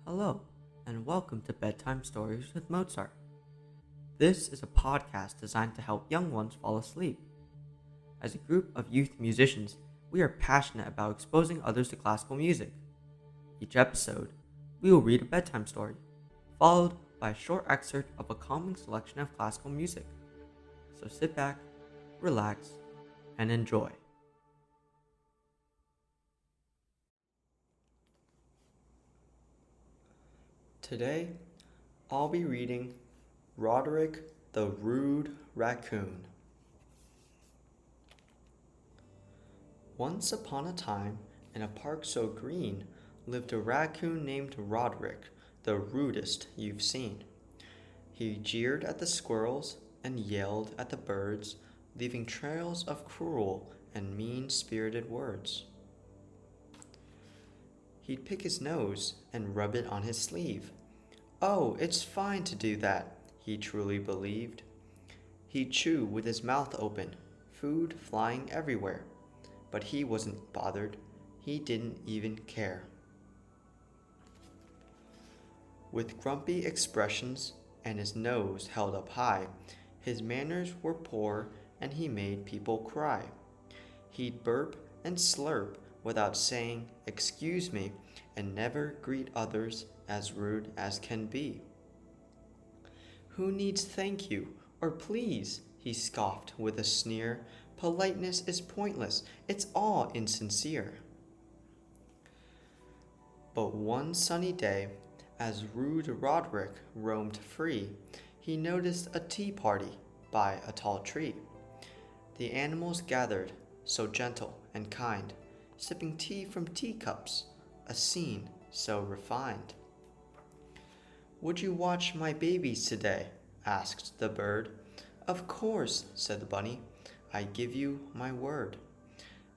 Hello, and welcome to Bedtime Stories with Mozart. This is a podcast designed to help young ones fall asleep. As a group of youth musicians, we are passionate about exposing others to classical music. Each episode, we will read a bedtime story, followed by a short excerpt of a calming selection of classical music. So sit back, relax, and enjoy. Today, I'll be reading Roderick the Rude Raccoon. Once upon a time, in a park so green, lived a raccoon named Roderick, the rudest you've seen. He jeered at the squirrels and yelled at the birds, leaving trails of cruel and mean-spirited words. He'd pick his nose and rub it on his sleeve. Oh, it's fine to do that, he truly believed. He'd chew with his mouth open, food flying everywhere. But he wasn't bothered. He didn't even care. With grumpy expressions and his nose held up high, his manners were poor and he made people cry. He'd burp and slurp without saying, "Excuse me," and never greet others as rude as can be. Who needs thank you or please? He scoffed with a sneer. Politeness is pointless, it's all insincere. But one sunny day, as rude Roderick roamed free, he noticed a tea party by a tall tree. The animals gathered, so gentle and kind, sipping tea from teacups, a scene so refined. Would you watch my babies today? Asked the bird. Of course, said the bunny. I give you my word.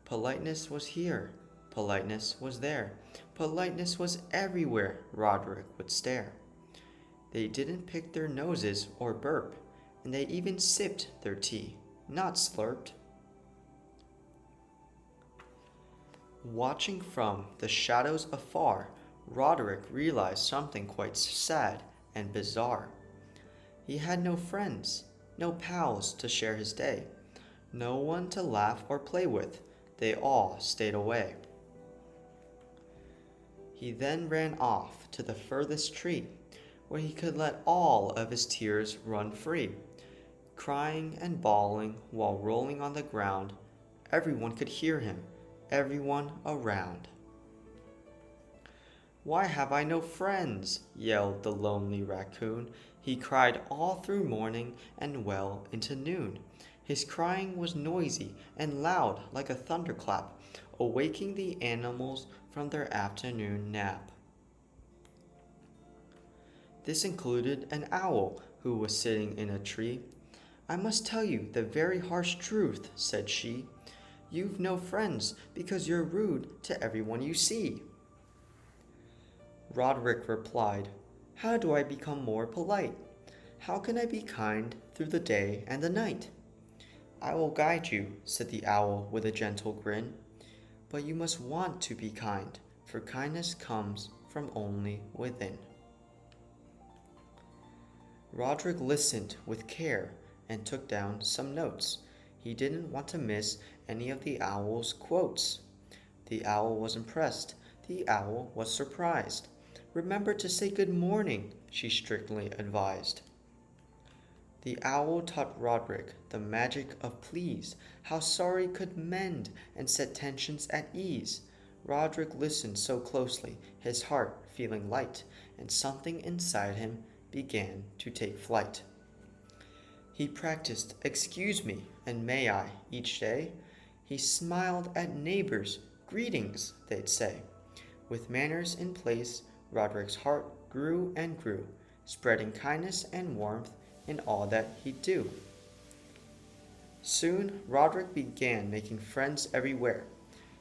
Politeness was here, politeness was there, politeness was everywhere, Roderick would stare. They didn't pick their noses or burp, and they even sipped their tea, not slurped. Watching from the shadows afar, Roderick realized something quite sad and bizarre. He had no friends, no pals to share his day, no one to laugh or play with. They all stayed away. He then ran off to the furthest tree, where he could let all of his tears run free. Crying and bawling while rolling on the ground, everyone could hear him, everyone around. Why have I no friends? Yelled the lonely raccoon. He cried all through morning and well into noon. His crying was noisy and loud like a thunderclap, awaking the animals from their afternoon nap. This included an owl who was sitting in a tree. I must tell you the very harsh truth, said she. You've no friends because you're rude to everyone you see. Roderick replied, How do I become more polite? How can I be kind through the day and the night? I will guide you, said the owl with a gentle grin. But you must want to be kind, for kindness comes from only within. Roderick listened with care and took down some notes. He didn't want to miss any of the owl's quotes. The owl was impressed. The owl was surprised. Remember to say good morning, she strictly advised. The owl taught Roderick the magic of please, how sorry could mend and set tensions at ease. Roderick listened so closely, his heart feeling light, and something inside him began to take flight. He practiced excuse me and may I each day. He smiled at neighbors, greetings, they'd say. With manners in place, Roderick's heart grew and grew, spreading kindness and warmth in all that he'd do. Soon, Roderick began making friends everywhere.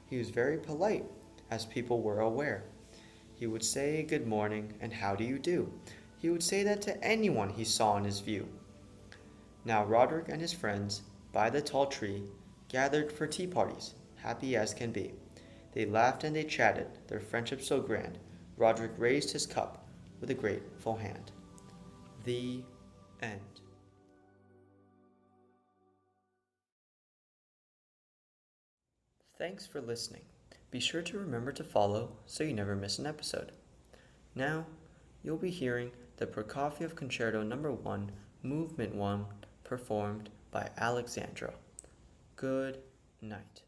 He was very polite, as people were aware. He would say good morning and how do you do. He would say that to anyone he saw in his view. Now Roderick and his friends, by the tall tree, gathered for tea parties, happy as can be. They laughed and they chatted, their friendship so grand. Roderick raised his cup with a grateful hand. The end. Thanks for listening. Be sure to remember to follow so you never miss an episode. Now, you'll be hearing the Prokofiev Concerto No. 1, Movement 1, performed by Alexandra. Good night.